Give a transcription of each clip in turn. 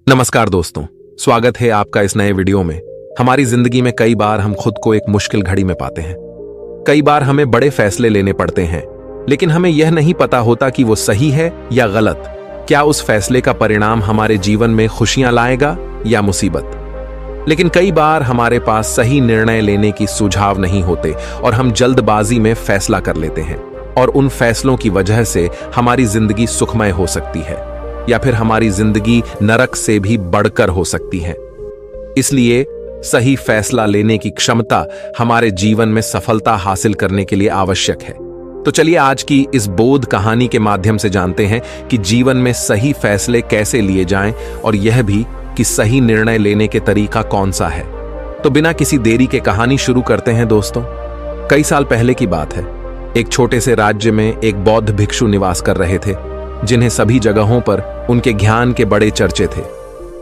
नमस्कार दोस्तों, स्वागत है आपका इस नए वीडियो में। हमारी जिंदगी में कई बार हम खुद को एक मुश्किल घड़ी में पाते हैं। कई बार हमें बड़े फैसले लेने पड़ते हैं, लेकिन हमें यह नहीं पता होता कि वो सही है या गलत। क्या उस फैसले का परिणाम हमारे जीवन में खुशियां लाएगा या मुसीबत। लेकिन कई बार हमारे पास सही निर्णय लेने की सुझाव नहीं होते और हम जल्दबाजी में फैसला कर लेते हैं, और उन फैसलों की वजह से हमारी जिंदगी सुखमय हो सकती है या फिर हमारी जिंदगी नरक से भी बढ़कर हो सकती है। इसलिए सही फैसला लेने की क्षमता हमारे जीवन में सफलता हासिल करने के लिए आवश्यक है। तो चलिए आज की इस बोध कहानी के माध्यम से जानते हैं कि जीवन में सही फैसले कैसे लिए जाएं, और यह भी कि सही निर्णय लेने के तरीका कौन सा है। तो बिना किसी देरी के कहानी शुरू करते हैं दोस्तों। कई साल पहले की बात है। एक छोटे से राज्य में एक बौद्ध भिक्षु निवास कर रहे थे, जिन्हें सभी जगहों पर उनके ज्ञान के बड़े चर्चे थे।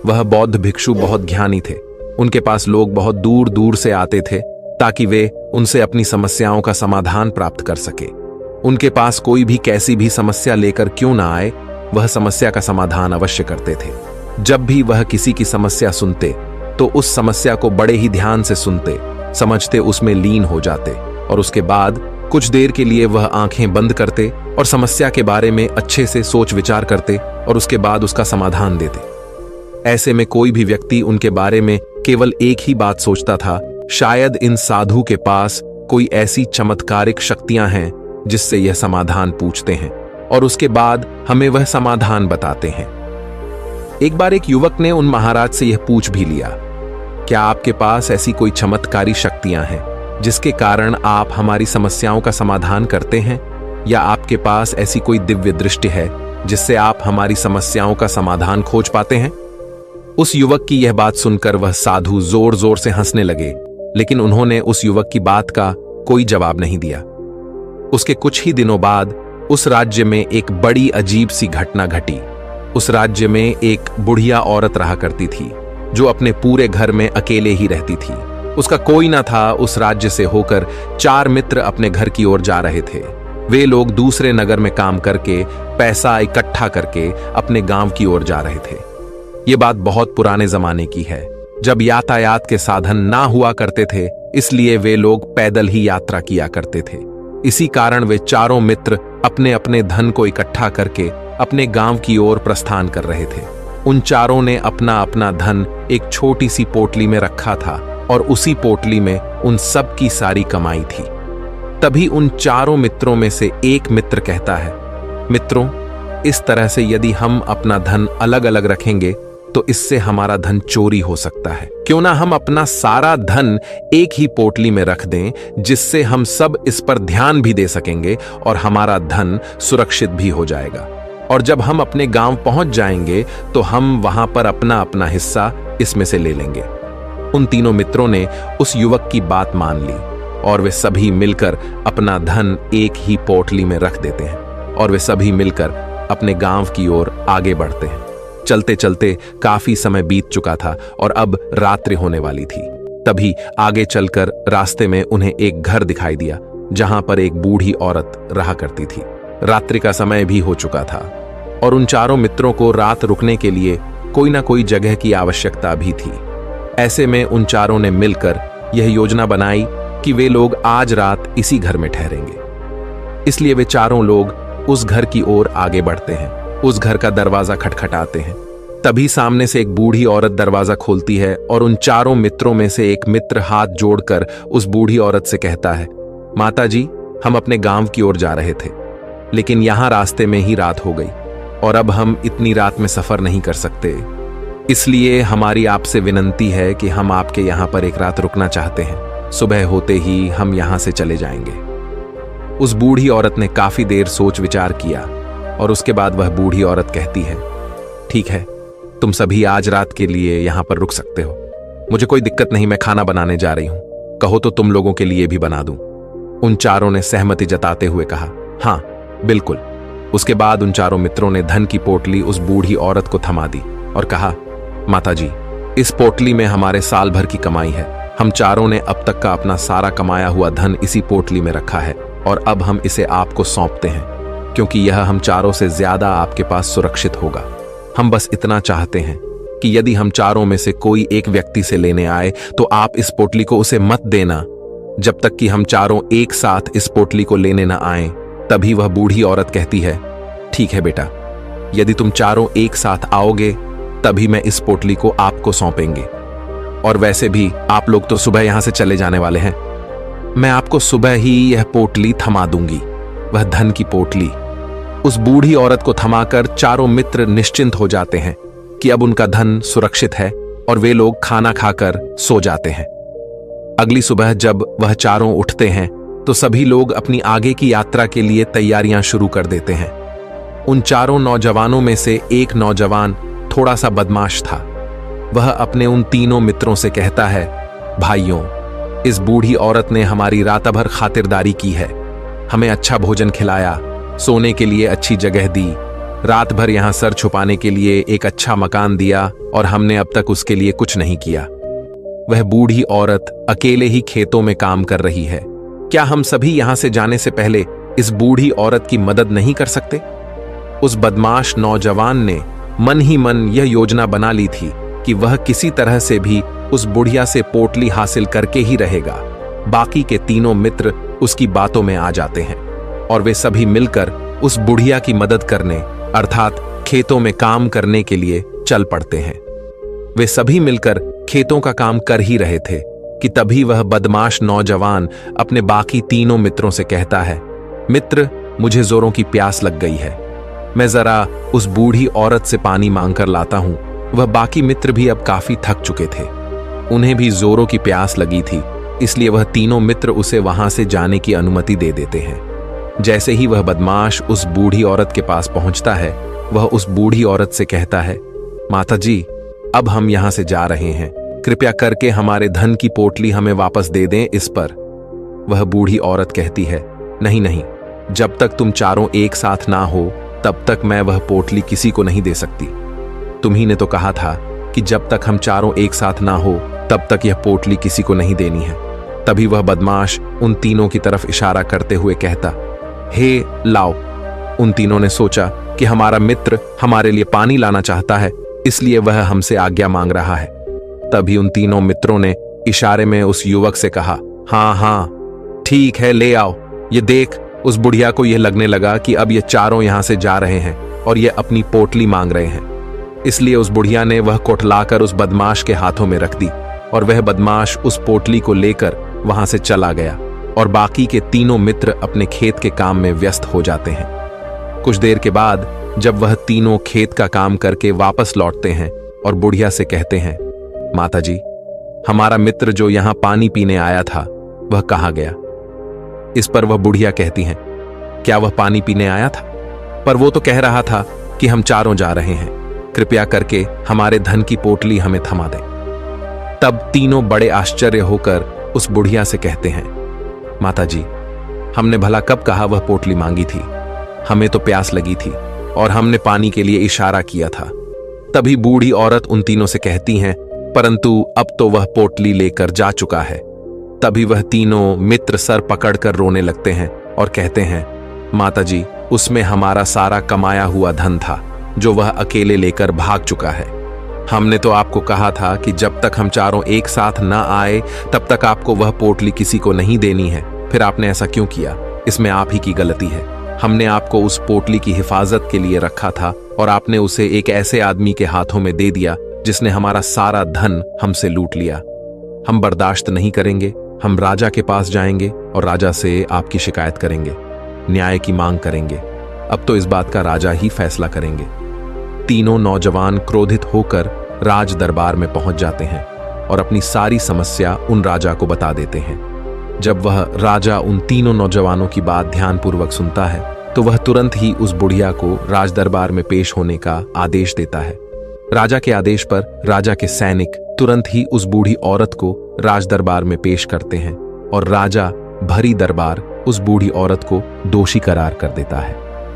वह बौद्ध भिक्षु बहुत ज्ञानी थे। उनके पास लोग बहुत दूर दूर से आते थे ताकि वे उनसे अपनी समस्याओं का समाधान प्राप्त कर सके। उनके पास कोई भी कैसी भी समस्या लेकर क्यों ना आए, वह समस्या का समाधान अवश्य करते थे। जब भी वह किसी की समस्या सुनते तो उस समस्या को बड़े ही ध्यान से सुनते, समझते, उसमें लीन हो जाते, और उसके बाद कुछ देर के लिए वह आंखें बंद करते और समस्या के बारे में अच्छे से सोच विचार करते और उसके बाद उसका समाधान देते। ऐसे में कोई भी व्यक्ति उनके बारे में केवल एक ही बात सोचता था, शायद इन साधु के पास कोई ऐसी चमत्कारिक शक्तियां हैं जिससे यह समाधान पूछते हैं और उसके बाद हमें वह समाधान बताते हैं। एक बार एक युवक ने उन महाराज से यह पूछ भी लिया, क्या आपके पास ऐसी कोई चमत्कारी शक्तियां हैं जिसके कारण आप हमारी समस्याओं का समाधान करते हैं, या आपके पास ऐसी कोई दिव्य दृष्टि है जिससे आप हमारी समस्याओं का समाधान खोज पाते हैं। उस युवक की यह बात सुनकर वह साधु जोर जोर से हंसने लगे, लेकिन उन्होंने उस युवक की बात का कोई जवाब नहीं दिया। उसके कुछ ही दिनों बाद उस राज्य में एक बड़ी अजीब सी घटना घटी। उस राज्य में एक बुढ़िया औरत रहा करती थी, जो अपने पूरे घर में अकेले ही रहती थी। उसका कोई ना था। उस राज्य से होकर 4 मित्र अपने घर की ओर जा रहे थे। वे लोग दूसरे नगर में काम करके पैसा इकट्ठा करके अपने गांव की ओर जा रहे थे। ये बात बहुत पुराने जमाने की है, जब यातायात के साधन ना हुआ करते थे, इसलिए वे लोग पैदल ही यात्रा किया करते थे। इसी कारण वे चारों मित्र अपने अपने धन को इकट्ठा करके अपने गांव की ओर प्रस्थान कर रहे थे। उन चारों ने अपना अपना धन एक छोटी सी पोटली में रखा था और उसी पोटली में उन सब की सारी कमाई थी। तभी उन चारों मित्रों में से एक मित्र कहता है, मित्रों, इस तरह से यदि हम अपना धन अलग अलग रखेंगे तो इससे हमारा धन चोरी हो सकता है। क्यों ना हम अपना सारा धन एक ही पोटली में रख दें, जिससे हम सब इस पर ध्यान भी दे सकेंगे और हमारा धन सुरक्षित भी हो जाएगा। और जब हम अपने गांव पहुंच जाएंगे तो हम वहां पर अपना अपना हिस्सा इसमें से ले लेंगे। उन तीनों मित्रों ने उस युवक की बात मान ली और वे सभी मिलकर अपना धन एक ही पोटली में रख देते हैं और वे सभी मिलकर अपने गांव की ओर आगे बढ़ते हैं। चलते चलते काफी समय बीत चुका था और अब रात्रि होने वाली थी। तभी आगे चलकर रास्ते में उन्हें एक घर दिखाई दिया, जहां पर एक बूढ़ी औरत रहा करती थी। रात्रि का समय भी हो चुका था और उन चारों मित्रों को रात रुकने के लिए कोई ना कोई जगह की आवश्यकता भी थी। ऐसे में उन चारों ने मिलकर यह योजना बनाई कि वे लोग आज रात इसी घर में ठहरेंगे। इसलिए वे चारों लोग उस घर की ओर आगे बढ़ते हैं। उस घर का दरवाजा खटखटाते हैं। तभी सामने से एक बूढ़ी औरत दरवाजा खोलती है और उन चारों मित्रों में से एक मित्र हाथ जोड़कर उस बूढ़ी औरत से कहता है, माता जी, हम अपने गांव की ओर जा रहे थे, लेकिन यहां रास्ते में ही रात हो गई और अब हम इतनी रात में सफर नहीं कर सकते। इसलिए हमारी आपसे विनंती है कि हम आपके यहाँ पर एक रात रुकना चाहते हैं। सुबह होते ही हम यहाँ से चले जाएंगे। उस बूढ़ी औरत ने काफी देर सोच विचार किया और उसके बाद वह बूढ़ी औरत कहती है, ठीक है, तुम सभी आज रात के लिए यहाँ पर रुक सकते हो। मुझे कोई दिक्कत नहीं, मैं खाना बनाने जा रही हूँ। कहो तो तुम लोगों के लिए भी बना दूं। उन चारों ने सहमति जताते हुए कहा, हाँ बिल्कुल। उसके बाद उन चारों मित्रों ने धन की पोटली उस बूढ़ी औरत को थमा दी और कहा, माता जी, इस पोटली में हमारे साल भर की कमाई है। हम चारों ने अब तक का अपना सारा कमाया हुआ धन इसी पोटली में रखा है और अब हम इसे आपको सौंपते हैं, क्योंकि यह हम चारों से ज्यादा आपके पास सुरक्षित होगा। हम बस इतना चाहते हैं कि यदि हम चारों में से कोई एक व्यक्ति से लेने आए तो आप इस पोटली को उसे मत देना जब तक कि हम चारों एक साथ इस पोटली को लेने न आए। तभी वह बूढ़ी औरत कहती है, ठीक है बेटा, यदि तुम चारों एक साथ आओगे तभी मैं इस पोटली को आपको सौंपेंगे। और वैसे भी आप लोग तो सुबह यहां से चले जाने वाले हैं, मैं आपको सुबह ही यह पोटली थमा दूंगी, वह धन की पोटली। उस बूढ़ी औरत को थमाकर चारों मित्र निश्चिंत हो जाते हैं कि अब उनका धन सुरक्षित है और वे लोग खाना खाकर सो जाते हैं। अगली सुबह जब वह चारों उठते हैं तो सभी लोग अपनी आगे की यात्रा के लिए तैयारियां शुरू कर देते हैं। उन चारों नौजवानों में से एक नौजवान थोड़ा सा बदमाश था। वह अपने उन तीनों मित्रों से कहता है, भाइयों, इस बूढ़ी औरत ने हमारी रात भर खातिरदारी की है, हमें अच्छा भोजन खिलाया, सोने के लिए अच्छी जगह दी, रात भर यहां सर छुपाने के लिए एक अच्छा मकान दिया और हमने अब तक उसके लिए कुछ नहीं किया। वह बूढ़ी औरत अकेले ही खेतों में काम कर रही है। क्या हम सभी यहां से जाने से पहले इस बूढ़ी औरत की मदद नहीं कर सकते? उस बदमाश नौजवान ने मन ही मन यह योजना बना ली थी कि वह किसी तरह से भी उस बुढ़िया से पोटली हासिल करके ही रहेगा। बाकी के तीनों मित्र उसकी बातों में आ जाते हैं और वे सभी मिलकर उस बुढ़िया की मदद करने अर्थात खेतों में काम करने के लिए चल पड़ते हैं। वे सभी मिलकर खेतों का काम कर ही रहे थे कि तभी वह बदमाश नौजवान अपने बाकी तीनों मित्रों से कहता है, मित्र, मुझे जोरों की प्यास लग गई है, मैं जरा उस बूढ़ी औरत से पानी मांगकर लाता हूं। वह बाकी मित्र भी अब काफी थक चुके थे, उन्हें भी जोरों की प्यास लगी थी, इसलिए वह तीनों मित्र उसे वहां से जाने की अनुमति दे देते हैं। जैसे ही वह बदमाश उस बूढ़ी औरत के पास पहुंचता है, वह उस बूढ़ी औरत से कहता है, माता जी, अब हम यहां से जा रहे हैं, कृपया करके हमारे धन की पोटली हमें वापस दे दें। इस पर वह बूढ़ी औरत कहती है, नहीं नहीं, जब तक तुम चारों एक साथ ना हो तब तक मैं वह पोटली किसी को नहीं दे सकती। तुम्ही ने तो कहा था कि जब तक हम चारों एक साथ ना हो तब तक यह पोटली किसी को नहीं देनी है। तभी वह बदमाश उन तीनों की तरफ इशारा करते हुए कहता, हे लाओ। उन तीनों ने सोचा कि हमारा मित्र हमारे लिए पानी लाना चाहता है, इसलिए वह हमसे आज्ञा मांग रहा है। तभी उन तीनों मित्रों ने इशारे में उस युवक से कहा, हाँ हाँ ठीक है, ले आओ। ये देख, उस बुढ़िया को यह लगने लगा कि अब ये चारों यहां से जा रहे हैं और ये अपनी पोटली मांग रहे हैं, इसलिए उस बुढ़िया ने वह कोठलाकर उस बदमाश के हाथों में रख दी और वह बदमाश उस पोटली को लेकर वहां से चला गया और बाकी के तीनों मित्र अपने खेत के काम में व्यस्त हो जाते हैं। कुछ देर के बाद जब वह तीनों खेत का काम करके वापस लौटते हैं और बुढ़िया से कहते हैं, माता जी, हमारा मित्र जो यहां पानी पीने आया था वह कहाँ गया? इस पर वह बुढ़िया कहती हैं, क्या वह पानी पीने आया था? पर वो तो कह रहा था कि हम चारों जा रहे हैं, कृपया करके हमारे धन की पोटली हमें थमा दें। तब तीनों बड़े आश्चर्य होकर उस बुढ़िया से कहते हैं, माता जी, हमने भला कब कहा वह पोटली मांगी थी? हमें तो प्यास लगी थी और हमने पानी के लिए इशारा किया था। तभी बूढ़ी औरत उन तीनों से कहती हैं, परंतु अब तो वह पोटली लेकर जा चुका है। तभी वह तीनों मित्र सर पकड़कर रोने लगते हैं और कहते हैं, माता जी, उसमें हमारा सारा कमाया हुआ धन था जो वह अकेले लेकर भाग चुका है। हमने तो आपको कहा था कि जब तक हम चारों एक साथ ना आए तब तक आपको वह पोटली किसी को नहीं देनी है, फिर आपने ऐसा क्यों किया? इसमें आप ही की गलती है। हमने आपको उस पोटली की हिफाजत के लिए रखा था और आपने उसे एक ऐसे आदमी के हाथों में दे दिया जिसने हमारा सारा धन हमसे लूट लिया। हम बर्दाश्त नहीं करेंगे, हम राजा के पास जाएंगे और राजा से आपकी शिकायत करेंगे, न्याय की मांग करेंगे। अब तो इस बात का राजा ही फैसला करेंगे। तीनों नौजवान क्रोधित होकर राज दरबार में पहुंच जाते हैं और अपनी सारी समस्या उन राजा को बता देते हैं। जब वह राजा उन तीनों नौजवानों की बात ध्यानपूर्वक सुनता है तो वह तुरंत ही उस बुढ़िया को राज दरबार में पेश होने का आदेश देता है। राजा के आदेश पर राजा के सैनिक तुरंत ही उस बूढ़ी औरत को राज दरबार में पेश करते हैं और राजा भरी दरबार उस बूढ़ी औरत को दोषी करार कर देता है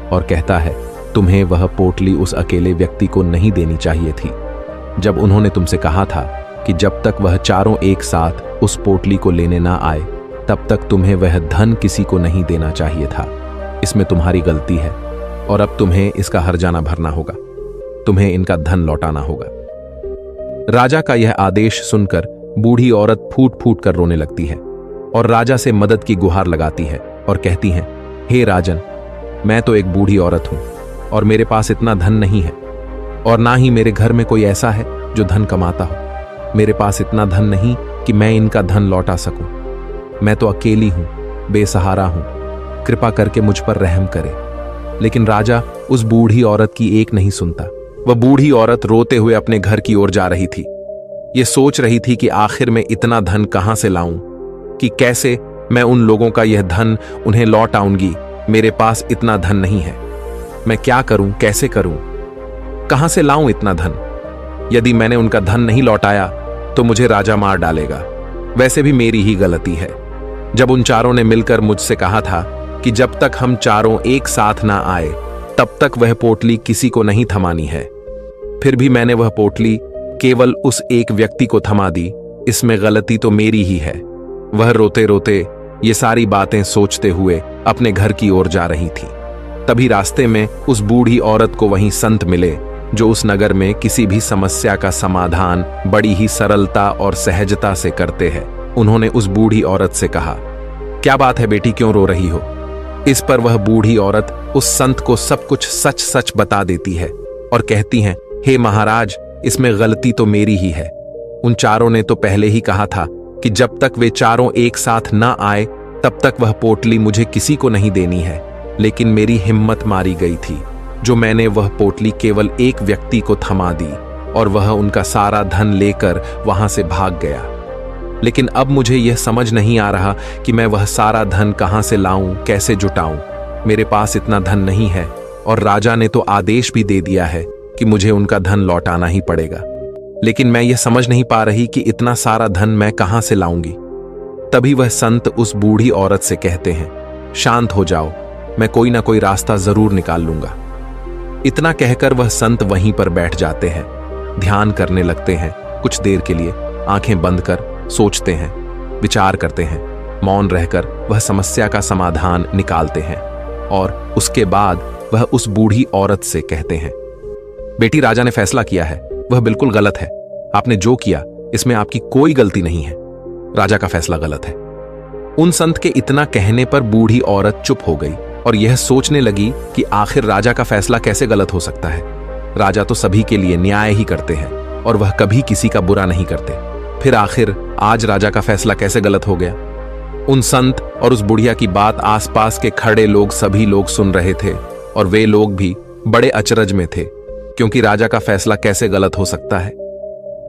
और कहता है, तुम्हें वह पोटली उस अकेले व्यक्ति को नहीं देनी चाहिए थी। जब उन्होंने तुमसे कहा था कि जब तक वह चारों एक साथ उस पोटली को लेने ना आए तब तक तुम्हें वह धन किसी को नहीं देना चाहिए था। इसमें तुम्हारी गलती है और अब तुम्हें इसका हर्जाना भरना होगा, तुम्हें इनका धन लौटाना होगा। राजा का यह आदेश सुनकर बूढ़ी औरत फूट फूट कर रोने लगती है और राजा से मदद की गुहार लगाती है और कहती है, हे राजन, मैं तो एक बूढ़ी औरत हूं और मेरे पास इतना धन नहीं है और ना ही मेरे घर में कोई ऐसा है जो धन कमाता हो। मेरे पास इतना धन नहीं कि मैं इनका धन लौटा सकूं। मैं तो अकेली हूं, बेसहारा हूं, कृपा करके मुझ पर रहम करे। लेकिन राजा उस बूढ़ी औरत की एक नहीं सुनता। वह बूढ़ी औरत रोते हुए अपने घर की ओर जा रही थी। ये सोच रही थी कि आखिर में इतना धन कहां से लाऊं, कि कैसे मैं उन लोगों का यह धन उन्हें लौट आऊंगी। मेरे पास इतना धन नहीं है। मैं क्या करूं, कैसे करूं, कहां से लाऊं इतना धन? यदि मैंने उनका धन नहीं लौटाया तो मुझे राजा मार डालेगा। वैसे भी मेरी ही गलती है। जब उन चारों ने मिलकर मुझसे कहा था कि जब तक हम चारों एक साथ ना आए तब तक वह पोटली किसी को नहीं थमानी है, फिर भी मैंने वह पोटली केवल उस एक व्यक्ति को थमा दी। इसमें गलती तो मेरी ही है। वह रोते रोते ये सारी बातें सोचते हुए अपने घर की ओर जा रही थी। तभी रास्ते में उस बूढ़ी औरत को वहीं संत मिले जो उस नगर में किसी भी समस्या का समाधान बड़ी ही सरलता और सहजता से करते हैं। उन्होंने उस बूढ़ी औरत से कहा, क्या बात है बेटी, क्यों रो रही हो? इस पर वह बूढ़ी औरत उस संत को सब कुछ सच सच बता देती है और कहती है, हे महाराज, इसमें गलती तो मेरी ही है। उन चारों ने तो पहले ही कहा था कि जब तक वे चारों एक साथ ना आए तब तक वह पोटली मुझे किसी को नहीं देनी है। लेकिन मेरी हिम्मत मारी गई थी जो मैंने वह पोटली केवल एक व्यक्ति को थमा दी और वह उनका सारा धन लेकर वहां से भाग गया। लेकिन अब मुझे यह समझ नहीं आ रहा कि मैं वह सारा धन कहां से लाऊं, कैसे जुटाऊं। मेरे पास इतना धन नहीं है और राजा ने तो आदेश भी दे दिया है कि मुझे उनका धन लौटाना ही पड़ेगा। लेकिन मैं यह समझ नहीं पा रही कि इतना सारा धन मैं कहां से लाऊंगी। तभी वह संत उस बूढ़ी औरत से कहते हैं, शांत हो जाओ, मैं कोई ना कोई रास्ता जरूर निकाल लूंगा। इतना कहकर वह संत वहीं पर बैठ जाते हैं, ध्यान करने लगते हैं। कुछ देर के लिए आंखें बंद कर सोचते हैं, विचार करते हैं। मौन रहकर वह समस्या का समाधान निकालते हैं और उसके बाद वह उस बूढ़ी औरत से कहते हैं, बेटी, राजा ने फैसला किया है, वह बिल्कुल गलत है। आपने जो किया इसमें आपकी कोई गलती नहीं है। राजा का फैसला गलत है। उन संत के इतना कहने पर बूढ़ी औरत चुप हो गई और यह सोचने लगी कि आखिर राजा का फैसला कैसे गलत हो सकता है। राजा तो सभी के लिए न्याय ही करते हैं और वह कभी किसी का बुरा नहीं करते। फिर आखिर आज राजा का फैसला कैसे गलत हो गया? उन संत और उस बुढ़िया की बात आसपास के खड़े लोग सभी लोग सुन रहे थे और वे लोग भी बड़े अचरज में थे, क्योंकि राजा का फैसला कैसे गलत हो सकता है।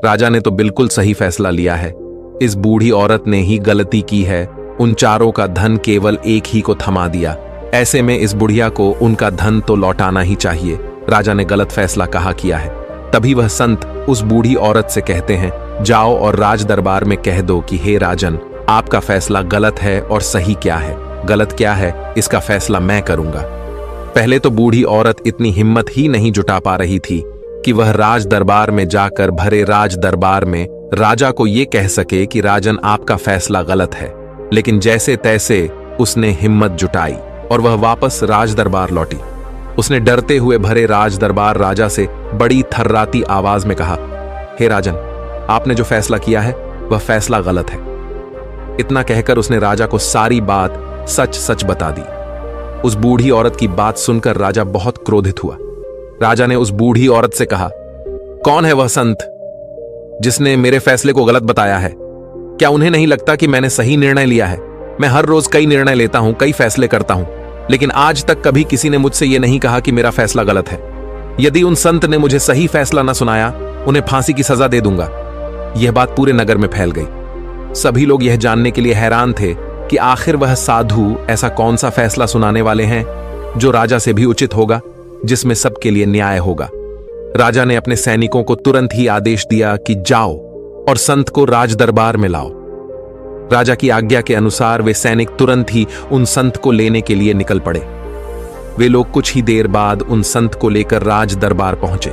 राजा ने तो बिल्कुल सही फैसला लिया है। इस बूढ़ी औरत ने ही गलती की है, उन चारों का धन केवल एक ही को थमा दिया। ऐसे में इस बुढ़िया को उनका धन तो लौटाना ही चाहिए। राजा ने गलत फैसला कहा किया है। तभी वह संत उस बूढ़ी औरत से कहते हैं, जाओ और राज दरबार में कह दो कि हे राजन, आपका फैसला गलत है और सही क्या है, गलत क्या है, इसका फैसला मैं करूंगा। पहले तो बूढ़ी औरत इतनी हिम्मत ही नहीं जुटा पा रही थी कि वह राज दरबार में जाकर भरे राज दरबार में राजा को यह कह सके कि राजन, आपका फैसला गलत है। लेकिन जैसे तैसे उसने हिम्मत जुटाई और वह वापस राज दरबार लौटी। उसने डरते हुए भरे राज दरबार राजा से बड़ी थर्राती आवाज में कहा, हे राजन, आपने जो फैसला किया है वह फैसला गलत है। इतना कहकर उसने राजा को सारी बात सच सच बता दी। उस बूढ़ी औरत की बात सुनकर राजा बहुत क्रोधित हुआ। राजा ने उस बूढ़ी औरत से कहा, कौन है वह संत जिसने मेरे फैसले को गलत बताया है? क्या उन्हें नहीं लगता कि मैंने सही निर्णय लिया है? मैं हर रोज कई निर्णय लेता हूं, कई फैसले करता हूं, लेकिन आज तक कभी किसी ने मुझसे यह नहीं कहा कि मेरा फैसला गलत है। यदि उन संत ने मुझे सही फैसला न सुनाया, उन्हें फांसी की सजा दे दूंगा। यह बात पूरे नगर में फैल गई। सभी लोग यह जानने के लिए हैरान थे कि आखिर वह साधु ऐसा कौन सा फैसला सुनाने वाले हैं जो राजा से भी उचित होगा, जिसमें सबके लिए न्याय होगा। राजा ने अपने सैनिकों को तुरंत ही आदेश दिया कि जाओ और संत को राज दरबार में लाओ। राजा की आज्ञा के अनुसार वे सैनिक तुरंत ही उन संत को लेने के लिए निकल पड़े। वे लोग कुछ ही देर बाद उन संत को लेकर राज दरबार पहुंचे।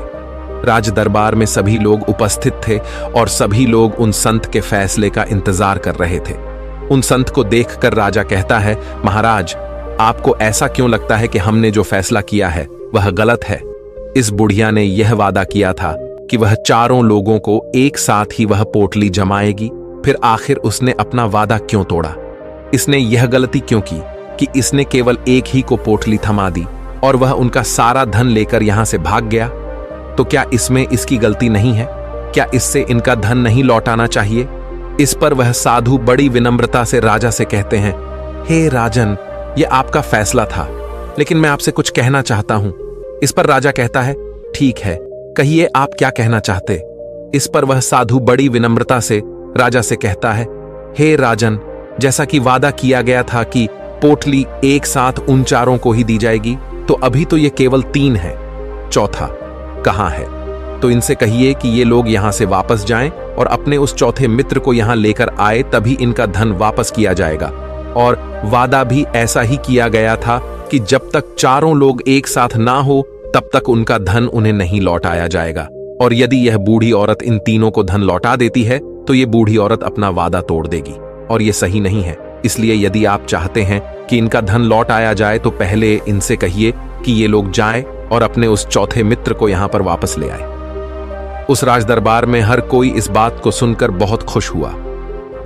राज दरबार में सभी लोग उपस्थित थे और सभी लोग उन संत के फैसले का इंतजार कर रहे थे। उन संत को देखकर राजा कहता है, महाराज, आपको ऐसा क्यों लगता है कि हमने जो फैसला किया है वह गलत है? इस बुढ़िया ने यह वादा किया था कि वह चारों लोगों को एक साथ ही वह पोटली जमाएगी। फिर आखिर उसने अपना वादा क्यों तोड़ा? इसने यह गलती क्यों की कि इसने केवल एक ही को पोटली थमा दी और वह उनका सारा धन लेकर यहां से भाग गया? तो क्या इसमें इसकी गलती नहीं है? क्या इससे इनका धन नहीं लौटाना चाहिए? इस पर वह साधु बड़ी विनम्रता से राजा से कहते हैं, हे राजन, यह आपका फैसला था, लेकिन मैं आपसे कुछ कहना चाहता हूं। इस पर राजा कहता है, ठीक है, कहिए आप क्या कहना चाहते। इस पर वह साधु बड़ी विनम्रता से राजा से कहता है, हे राजन, जैसा कि वादा किया गया था कि पोटली एक साथ उन चारों को ही दी जाएगी, तो अभी तो ये केवल 3 है, चौथा कहां है? तो इनसे कहिए कि ये लोग यहां से वापस जाएं और अपने उस चौथे मित्र को यहां लेकर आए, तभी इनका धन वापस किया जाएगा। और वादा भी ऐसा ही किया गया था कि जब तक चारों लोग एक साथ ना हो तब तक उनका धन उन्हें नहीं लौटाया जाएगा। और यदि यह बूढ़ी औरत इन तीनों को धन लौटा देती है तो ये बूढ़ी औरत अपना वादा तोड़ देगी, और ये सही नहीं है। इसलिए यदि आप चाहते हैं कि इनका धन लौट आया जाए तो पहले इनसे कहिए कि ये लोग जाएं और अपने उस चौथे मित्र को यहां पर वापस ले आए। उस राजदरबार में हर कोई इस बात को सुनकर बहुत खुश हुआ।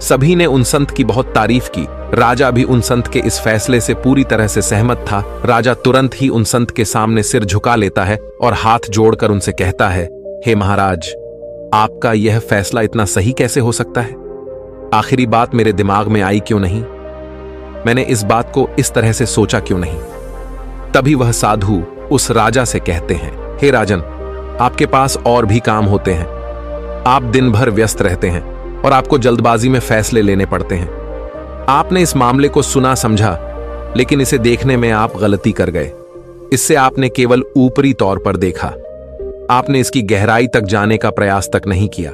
सभी ने उन संत की बहुत तारीफ की। राजा भी उन संत के इस फैसले से पूरी तरह से सहमत था। राजा तुरंत ही उन संत के सामने सिर झुका लेता है और हाथ जोड़कर उनसे कहता है, हे महाराज, आपका यह फैसला इतना सही कैसे हो सकता है? आखिरी बात मेरे दिमाग में आई क्यों नहीं? मैंने इस बात को इस तरह से सोचा क्यों नहीं? तभी वह साधु उस राजा से कहते हैं, हे राजन, आपके पास और भी काम होते हैं। आप दिन भर व्यस्त रहते हैं और आपको जल्दबाजी में फैसले लेने पड़ते हैं। आपने इस मामले को सुना समझा, लेकिन इसे देखने में आप गलती कर गए। इससे आपने केवल ऊपरी तौर पर देखा। आपने इसकी गहराई तक जाने का प्रयास तक नहीं किया।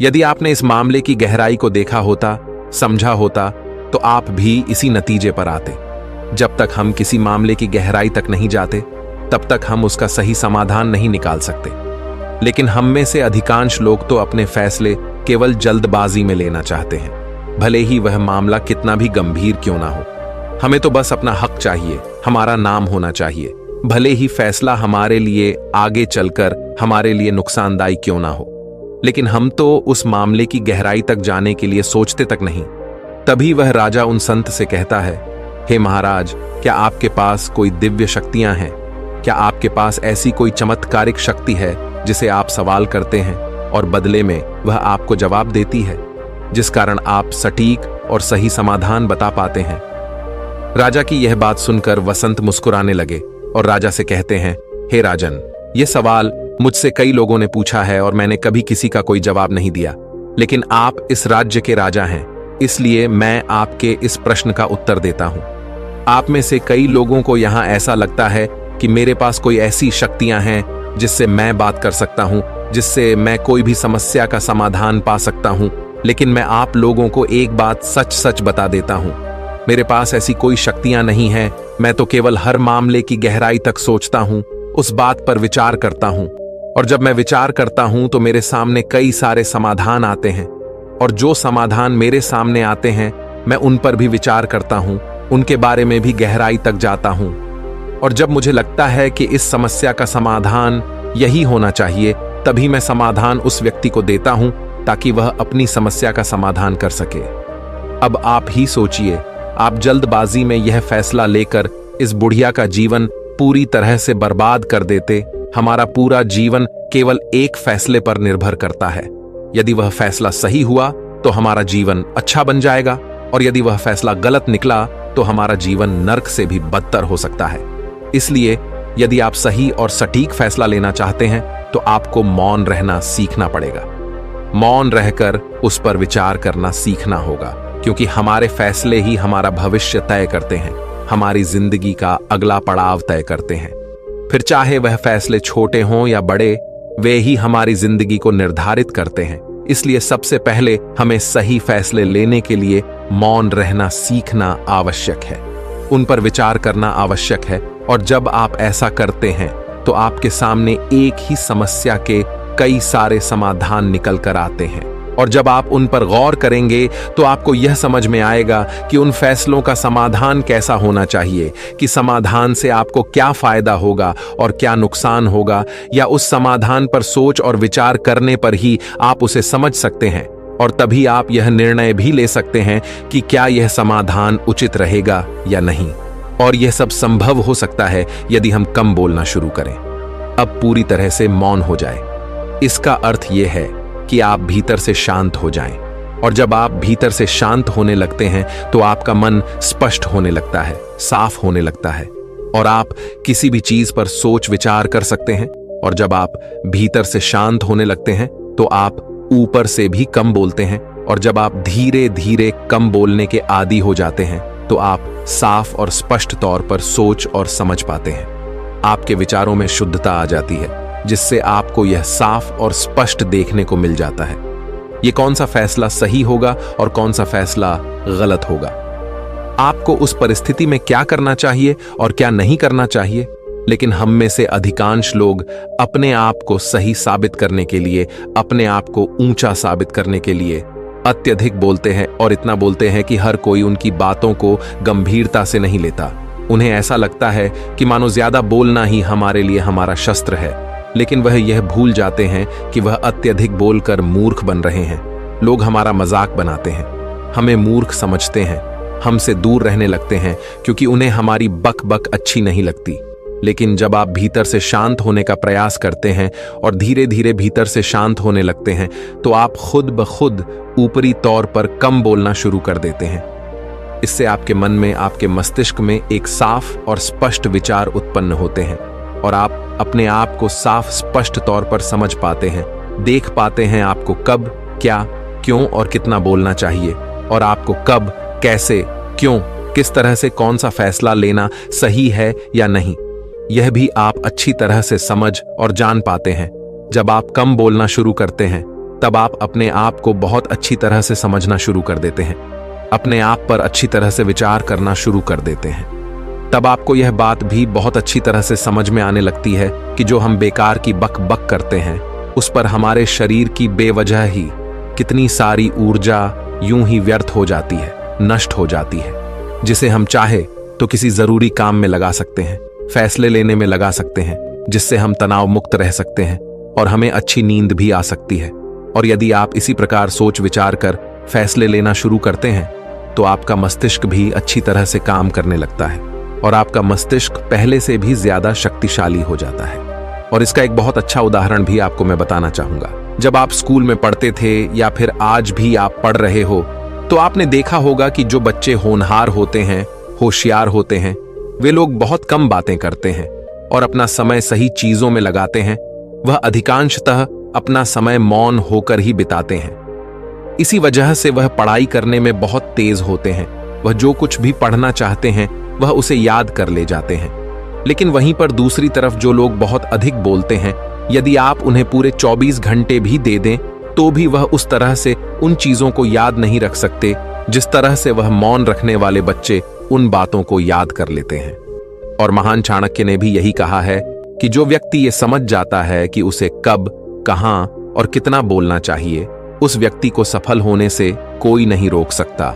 यदि आपने इस मामले की गहराई को देखा होता, समझा होता, तो आप भी इसी नतीजे पर आते। जब तक हम किसी मामले की गहराई तक नहीं जाते, तब तक हम उसका सही समाधान नहीं निकाल सकते। लेकिन हम में से अधिकांश लोग तो अपने फैसले केवल जल्दबाजी में लेना चाहते हैं, भले ही वह मामला कितना भी गंभीर क्यों ना हो। हमें तो बस अपना हक चाहिए, हमारा नाम होना चाहिए, भले ही फैसला हमारे लिए आगे चलकर हमारे लिए नुकसानदायी क्यों ना हो। लेकिन हम तो उस मामले की गहराई तक जाने के लिए सोचते तक नहीं। तभी वह राजा उन संत से कहता है, हे महाराज, क्या आपके पास कोई दिव्य शक्तियां हैं? क्या आपके पास ऐसी कोई चमत्कारिक शक्ति है जिसे आप सवाल करते हैं और बदले में वह आपको जवाब देती है, जिस कारण आप सटीक और सही समाधान बता पाते हैं? राजा की यह बात सुनकर वसंत मुस्कुराने लगे और राजा से कहते हैं, हे राजन, यह सवाल मुझसे कई लोगों ने पूछा है और मैंने कभी किसी का कोई जवाब नहीं दिया। लेकिन आप इस राज्य के राजा हैं, इसलिए मैं आपके इस प्रश्न का उत्तर देता हूं। आप में से कई लोगों को यहां ऐसा लगता है कि मेरे पास कोई ऐसी शक्तियां हैं जिससे मैं बात कर सकता हूं, जिससे मैं कोई भी समस्या का समाधान पा सकता हूं। लेकिन मैं आप लोगों को एक बात सच सच बता देता हूं, मेरे पास ऐसी कोई शक्तियां नहीं हैं। मैं तो केवल हर मामले की गहराई तक सोचता हूं, उस बात पर विचार करता हूं, और जब मैं विचार करता हूं तो मेरे सामने कई सारे समाधान आते हैं, और जो समाधान मेरे सामने आते हैं मैं उन पर भी विचार करता हूं, उनके बारे में भी गहराई तक जाता हूं। और जब मुझे लगता है कि इस समस्या का समाधान यही होना चाहिए, तभी मैं समाधान उस व्यक्ति को देता हूं ताकि वह अपनी समस्या का समाधान कर सके। अब आप ही सोचिए, आप जल्दबाजी में यह फैसला लेकर इस बुढ़िया का जीवन पूरी तरह से बर्बाद कर देते। हमारा पूरा जीवन केवल एक फैसले पर निर्भर करता है। यदि वह फैसला सही हुआ तो हमारा जीवन अच्छा बन जाएगा, और यदि वह फैसला गलत निकला तो हमारा जीवन नर्क से भी बदतर हो सकता है। इसलिए यदि आप सही और सटीक फैसला लेना चाहते हैं तो आपको मौन रहना सीखना पड़ेगा। मौन रहकर उस पर विचार करना सीखना होगा, क्योंकि हमारे फैसले ही हमारा भविष्य तय करते हैं, हमारी जिंदगी का अगला पड़ाव तय करते हैं। फिर चाहे वह फैसले छोटे हों या बड़े, वे ही हमारी जिंदगी को निर्धारित करते हैं। इसलिए सबसे पहले हमें सही फैसले लेने के लिए मौन रहना सीखना आवश्यक है, उन पर विचार करना आवश्यक है। और जब आप ऐसा करते हैं तो आपके सामने एक ही समस्या के कई सारे समाधान निकल कर आते हैं, और जब आप उन पर गौर करेंगे तो आपको यह समझ में आएगा कि उन फैसलों का समाधान कैसा होना चाहिए, कि समाधान से आपको क्या फायदा होगा और क्या नुकसान होगा, या उस समाधान पर सोच और विचार करने पर ही आप उसे समझ सकते हैं और तभी आप यह निर्णय भी ले सकते हैं कि क्या यह समाधान उचित रहेगा या नहीं। और यह सब संभव हो सकता है यदि हम कम बोलना शुरू करें, अब पूरी तरह से मौन हो जाए। इसका अर्थ यह है कि आप भीतर से शांत हो जाएं, और जब आप भीतर से शांत होने लगते हैं तो आपका मन स्पष्ट होने लगता है, साफ होने लगता है, और आप किसी भी चीज पर सोच विचार कर सकते हैं। और जब आप भीतर से शांत होने लगते हैं तो आप ऊपर से भी कम बोलते हैं, और जब आप धीरे धीरे कम बोलने के आदी हो जाते हैं तो आप साफ और स्पष्ट तौर पर सोच और समझ पाते हैं। आपके विचारों में शुद्धता आ जाती है, जिससे आपको यह साफ और स्पष्ट देखने को मिल जाता है ये कौन सा फैसला सही होगा और कौन सा फैसला गलत होगा। आपको उस परिस्थिति में क्या करना चाहिए और क्या नहीं करना चाहिए। लेकिन हम में से अधिकांश लोग अपने आप को सही साबित करने के लिए, अपने आप को ऊंचा साबित करने के लिए अत्यधिक बोलते हैं, और इतना बोलते हैं कि हर कोई उनकी बातों को गंभीरता से नहीं लेता। उन्हें ऐसा लगता है कि मानो ज्यादा बोलना ही हमारे लिए हमारा शस्त्र है, लेकिन वह यह भूल जाते हैं कि वह अत्यधिक बोलकर मूर्ख बन रहे हैं। लोग हमारा मजाक बनाते हैं, हमें मूर्ख समझते हैं, हमसे दूर रहने लगते हैं क्योंकि उन्हें हमारी बक बक अच्छी नहीं लगती। लेकिन जब आप भीतर से शांत होने का प्रयास करते हैं और धीरे धीरे भीतर से शांत होने लगते हैं तो आप खुद ब खुद ऊपरी तौर पर कम बोलना शुरू कर देते हैं। इससे आपके मन में, आपके मस्तिष्क में एक साफ और स्पष्ट विचार उत्पन्न होते हैं, और आप अपने आप को साफ स्पष्ट तौर पर समझ पाते हैं, देख पाते हैं आपको कब, क्या, क्यों और कितना बोलना चाहिए, और आपको कब, कैसे, क्यों, किस तरह से कौन सा फैसला लेना सही है या नहीं, यह भी आप अच्छी तरह से समझ और जान पाते हैं। जब आप कम बोलना शुरू करते हैं तब आप अपने आप को बहुत अच्छी तरह से समझना शुरू कर देते हैं, अपने आप पर अच्छी तरह से विचार करना शुरू कर देते हैं। तब आपको यह बात भी बहुत अच्छी तरह से समझ में आने लगती है कि जो हम बेकार की बक बक करते हैं उस पर हमारे शरीर की बेवजह ही कितनी सारी ऊर्जा यूं ही व्यर्थ हो जाती है, नष्ट हो जाती है, जिसे हम चाहे तो किसी जरूरी काम में लगा सकते हैं, फैसले लेने में लगा सकते हैं, जिससे हम तनाव मुक्त रह सकते हैं और हमें अच्छी नींद भी आ सकती है। और यदि आप इसी प्रकार सोच विचार कर फैसले लेना शुरू करते हैं तो आपका मस्तिष्क भी अच्छी तरह से काम करने लगता है और आपका मस्तिष्क पहले से भी ज्यादा शक्तिशाली हो जाता है। और इसका एक बहुत अच्छा उदाहरण भी आपको मैं बताना चाहूंगा। जब आप स्कूल में पढ़ते थे या फिर आज भी आप पढ़ रहे हो तो आपने देखा होगा कि जो बच्चे होनहार होते हैं, होशियार होते हैं, वे लोग बहुत कम बातें करते हैं और अपना समय सही चीजों में लगाते हैं। वह अधिकांशतः अपना समय मौन होकर ही बिताते हैं। इसी वजह से वह पढ़ाई करने में बहुत तेज होते हैं। वह जो कुछ भी पढ़ना चाहते हैं वह उसे याद कर ले जाते हैं। लेकिन वहीं पर दूसरी तरफ जो लोग बहुत अधिक बोलते हैं, यदि आप उन्हें पूरे 24 घंटे भी दे दें तो भी वह उस तरह से उन चीजों को याद नहीं रख सकते जिस तरह से वह मौन रखने वाले बच्चे उन बातों को याद कर लेते हैं। और महान चाणक्य ने भी यही कहा है कि जो व्यक्ति ये समझ जाता है कि उसे कब, कहां और कितना बोलना चाहिए, उस व्यक्ति को सफल होने से कोई नहीं रोक सकता।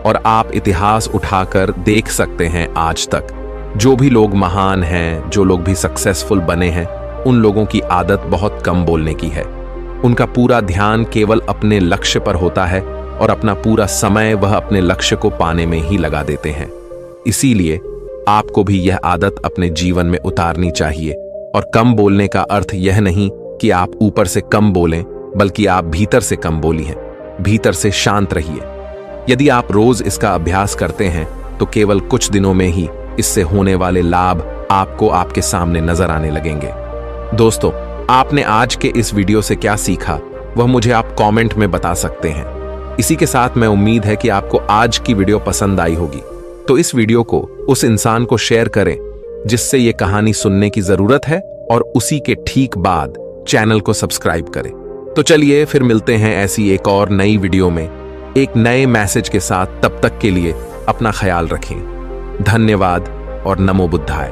और आप इतिहास उठाकर देख सकते हैं, आज तक जो भी लोग महान हैं, जो लोग भी सक्सेसफुल बने हैं, उन लोगों की आदत बहुत कम बोलने की है। उनका पूरा ध्यान केवल अपने लक्ष्य पर होता है और अपना पूरा समय वह अपने लक्ष्य को पाने में ही लगा देते हैं। इसीलिए आपको भी यह आदत अपने जीवन में उतारनी चाहिए। और कम बोलने का अर्थ यह नहीं कि आप ऊपर से कम बोलें, बल्कि आप भीतर से कम बोलिए, भीतर से शांत रहिए। यदि आप रोज इसका अभ्यास करते हैं तो केवल कुछ दिनों में ही इससे होने वाले लाभ आपको आपके सामने नजर आने लगेंगे। दोस्तों, आपने आज के इस वीडियो से क्या सीखा वह मुझे आप कमेंट में बता सकते हैं। इसी के साथ मैं उम्मीद है कि आपको आज की वीडियो पसंद आई होगी, तो इस वीडियो को उस इंसान को शेयर करें जिससे ये कहानी सुनने की जरूरत है, और उसी के ठीक बाद चैनल को सब्सक्राइब करें। तो चलिए फिर मिलते हैं ऐसी एक और नई वीडियो में एक नए मैसेज के साथ। तब तक के लिए अपना ख्याल रखें। धन्यवाद और नमो बुद्धाय।